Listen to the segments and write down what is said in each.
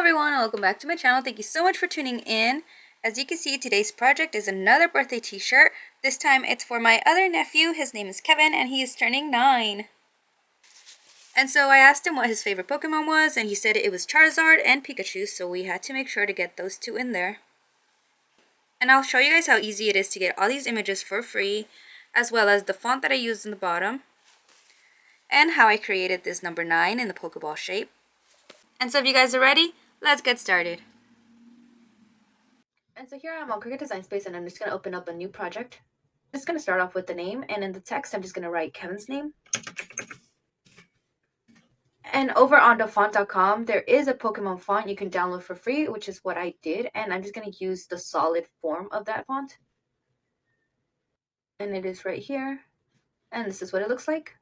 everyone, and welcome back to my channel. Thank you so much for tuning in. As you can see, today's project is another birthday t-shirt. This time it's for my other nephew. His name is Kevin and he is turning 9. And so I asked him what his favorite Pokemon was, and he said it was Charizard and Pikachu, so we had to make sure to get those two in there. And I'll show you guys how easy it is to get all these images for free, as well as the font that I used in the bottom, and how I created this number 9 in the Pokeball shape. And so if you guys are ready, let's get started. And so here I'm on Cricut Design Space, and I'm just going to open up a new project. I'm just going to start off with the name, and in the text I'm just going to write Kevin's name. And over on the font.com, there is a Pokemon font you can download for free, which is what I did, and I'm just going to use the solid form of that font. And it is right here, and this is what it looks like.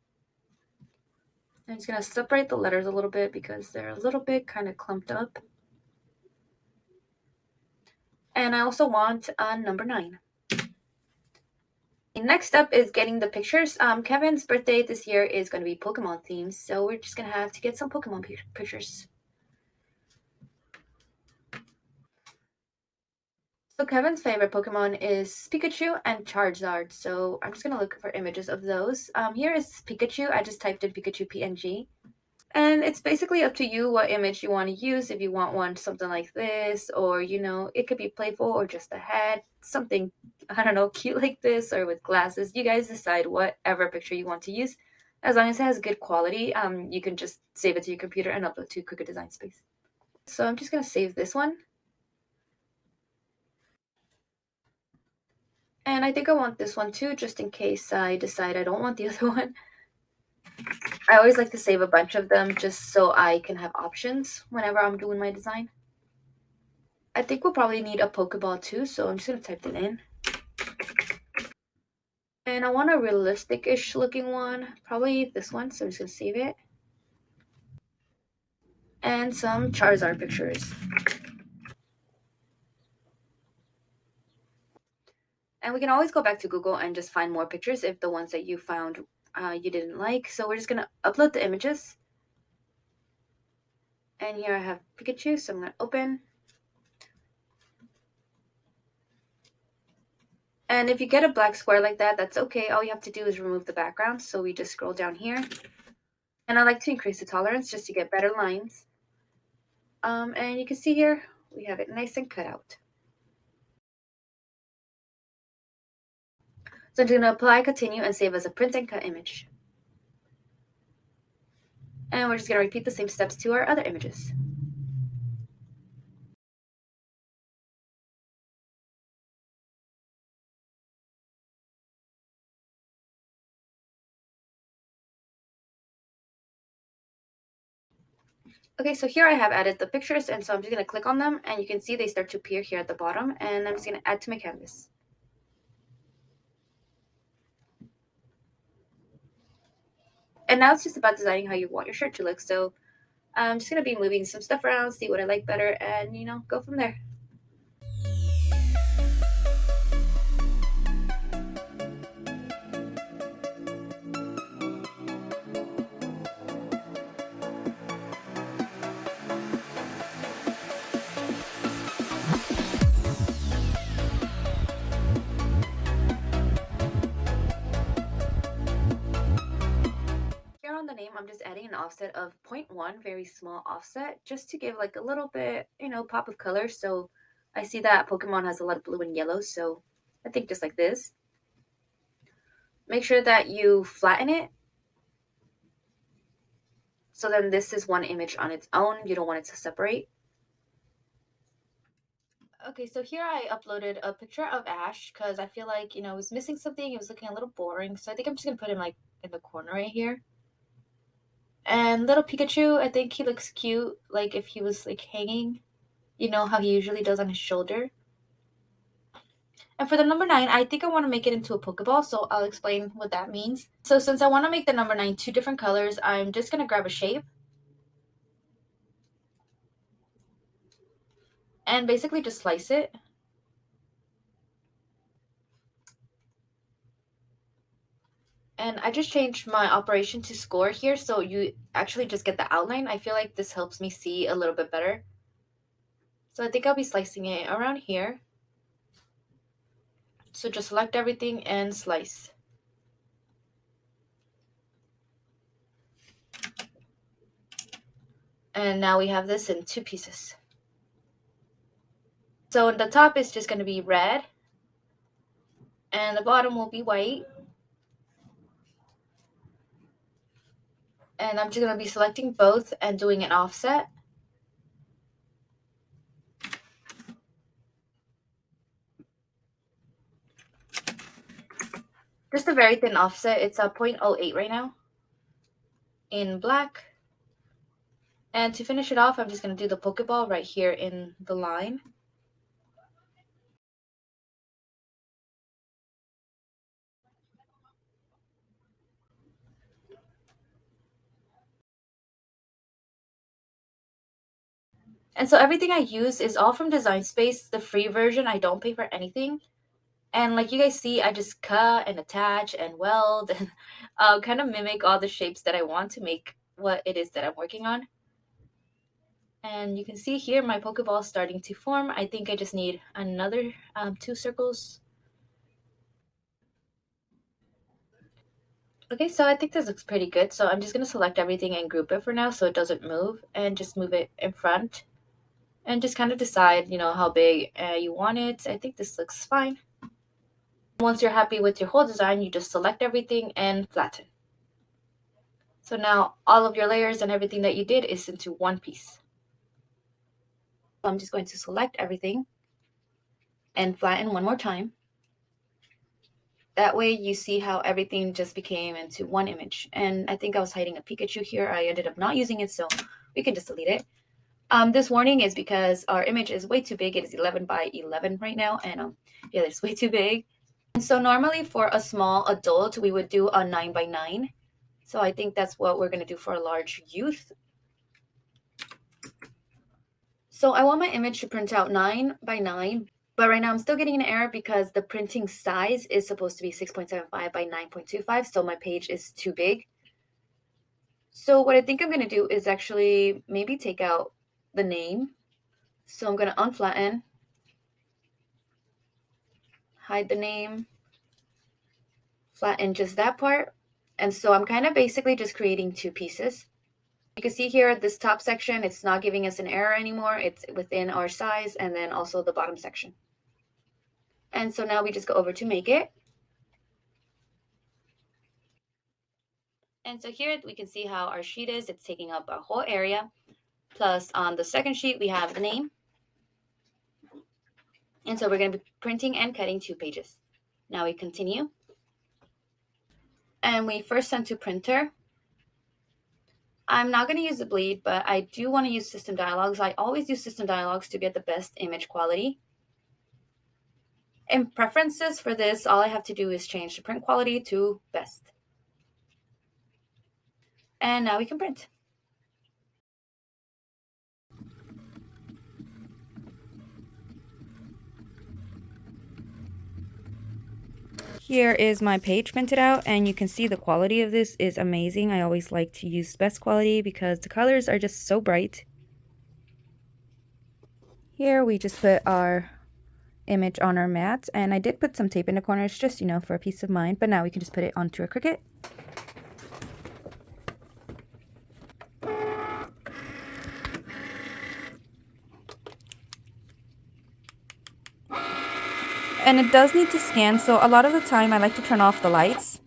I'm just going to separate the letters a little bit because they're a little bit kind of clumped up. And I also want a number 9. Next up is getting the pictures. Kevin's birthday this year is going to be Pokemon themed, so we're just going to have to get some Pokemon pictures. So Kevin's favorite Pokemon is Pikachu and Charizard, so I'm just going to look for images of those. Here is Pikachu. I just typed in Pikachu PNG. And it's basically up to you what image you want to use. If you want one something like this, or, it could be playful or just a head, something, I don't know, cute like this or with glasses. You guys decide whatever picture you want to use. As long as it has good quality, you can just save it to your computer and upload to Cricut Design Space. So I'm just going to save this one. And I think I want this one too, just in case I decide I don't want the other one. I always like to save a bunch of them just so I can have options whenever I'm doing my design. I think we'll probably need a Pokeball too, so I'm just going to type that in. And I want a realistic-ish looking one, probably this one, so I'm just going to save it. And some Charizard pictures. And we can always go back to Google and just find more pictures if the ones that you found you didn't like. So we're just going to upload the images. And here I have Pikachu, so I'm going to open. And if you get a black square like that, that's okay. All you have to do is remove the background. So we just scroll down here. And I like to increase the tolerance just to get better lines. And you can see here, we have it nice and cut out. So I'm going to apply, continue, and save as a print and cut image. And we're just going to repeat the same steps to our other images. Okay, so here I have added the pictures, and so I'm just going to click on them, and you can see they start to appear here at the bottom, and I'm just going to add to my canvas. And now it's just about designing how you want your shirt to look, so I'm just going to be moving some stuff around, see what I like better, and, go from there. On the name, I'm just adding an offset of 0.1, very small offset, just to give like a little bit, pop of color. So I see that Pokemon has a lot of blue and yellow, so I think just like this. Make sure that you flatten it. So then this is one image on its own. You don't want it to separate. Okay, so here I uploaded a picture of Ash because I feel like, it was missing something. It was looking a little boring. So I think I'm just going to put him like in the corner right here. And little Pikachu, I think he looks cute, like if he was like hanging, how he usually does on his shoulder. And for the number 9, I think I want to make it into a Pokeball, so I'll explain what that means. So since I want to make the number 9 2 different colors, I'm just going to grab a shape. And basically just slice it. And I just changed my operation to score here, so you actually just get the outline. I feel like this helps me see a little bit better. So I think I'll be slicing it around here. So just select everything and slice. And now we have this in 2 pieces. So the top is just going to be red and the bottom will be white. And I'm just going to be selecting both and doing an offset. Just a very thin offset. It's a 0.08 right now in black. And to finish it off, I'm just going to do the Pokeball right here in the line. And so everything I use is all from Design Space, the free version. I don't pay for anything. And like you guys see, I just cut and attach and weld and kind of mimic all the shapes that I want to make what it is that I'm working on. And you can see here my Pokeball starting to form. I think I just need another 2 circles. Okay, so I think this looks pretty good. So I'm just going to select everything and group it for now so it doesn't move, and just move it in front and just kind of decide, how big you want it. I think this looks fine. Once you're happy with your whole design, you just select everything and flatten. So now all of your layers and everything that you did is into one piece. So I'm just going to select everything and flatten one more time. That way you see how everything just became into one image. And I think I was hiding a Pikachu here. I ended up not using it, so we can just delete it. This warning is because our image is way too big. It is 11 by 11 right now, and yeah, it's way too big. And so normally for a small adult, we would do a 9 by 9. So I think that's what we're going to do for a large youth. So I want my image to print out 9 by 9, but right now I'm still getting an error because the printing size is supposed to be 6.75 by 9.25, so my page is too big. So what I think I'm going to do is actually maybe take out the name. So I'm going to unflatten, hide the name, flatten just that part. And so I'm kind of basically just creating 2 pieces. You can see here, this top section, it's not giving us an error anymore. It's within our size, and then also the bottom section. And so now we just go over to make it. And so here we can see how our sheet is. It's taking up a whole area. Plus on the second sheet, we have the name. And so we're going to be printing and cutting 2 pages. Now we continue. And we first send to printer. I'm not going to use the bleed, but I do want to use system dialogues. I always use system dialogues to get the best image quality. In preferences for this, all I have to do is change the print quality to best. And now we can print. Here is my page printed out, and you can see the quality of this is amazing. I always like to use best quality because the colors are just so bright. Here we just put our image on our mat, and I did put some tape in the corners just, for a peace of mind, but now we can just put it onto a Cricut. And it does need to scan, so a lot of the time I like to turn off the lights.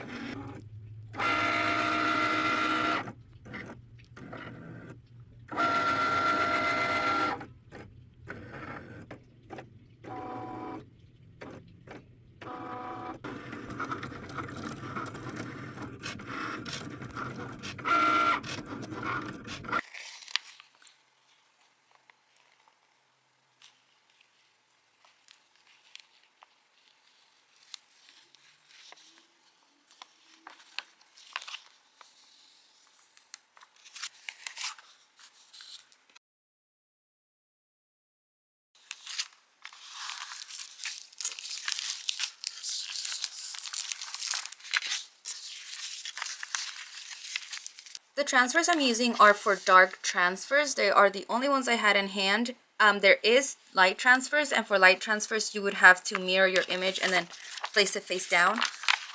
The transfers I'm using are for dark transfers. They are the only ones I had in hand. There is light transfers, and for light transfers you would have to mirror your image and then place it face down.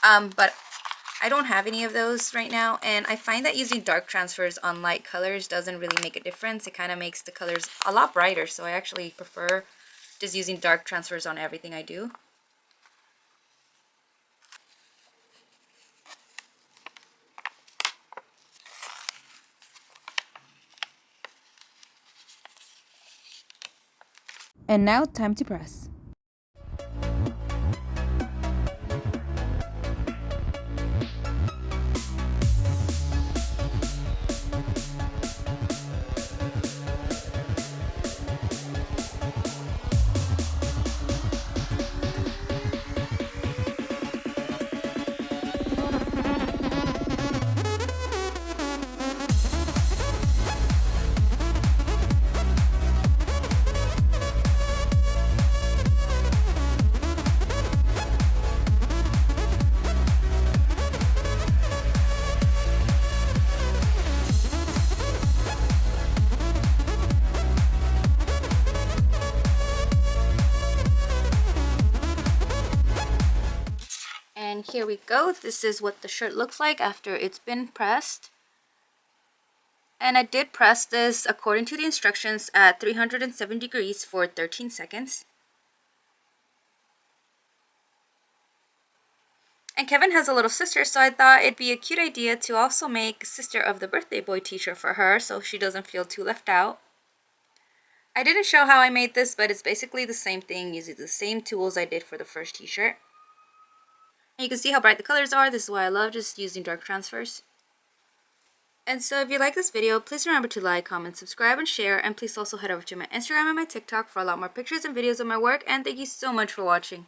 But I don't have any of those right now, and I find that using dark transfers on light colors doesn't really make a difference. It kind of makes the colors a lot brighter, so I actually prefer just using dark transfers on everything I do. And now time to press. And here we go. This is what the shirt looks like after it's been pressed. And I did press this according to the instructions at 307 degrees for 13 seconds. And Kevin has a little sister, so I thought it'd be a cute idea to also make Sister of the Birthday Boy t-shirt for her so she doesn't feel too left out. I didn't show how I made this, but it's basically the same thing using the same tools I did for the first t-shirt. And you can see how bright the colors are. This is why I love just using dark transfers. And so if you like this video, please remember to like, comment, subscribe, and share. And please also head over to my Instagram and my TikTok for a lot more pictures and videos of my work. And thank you so much for watching.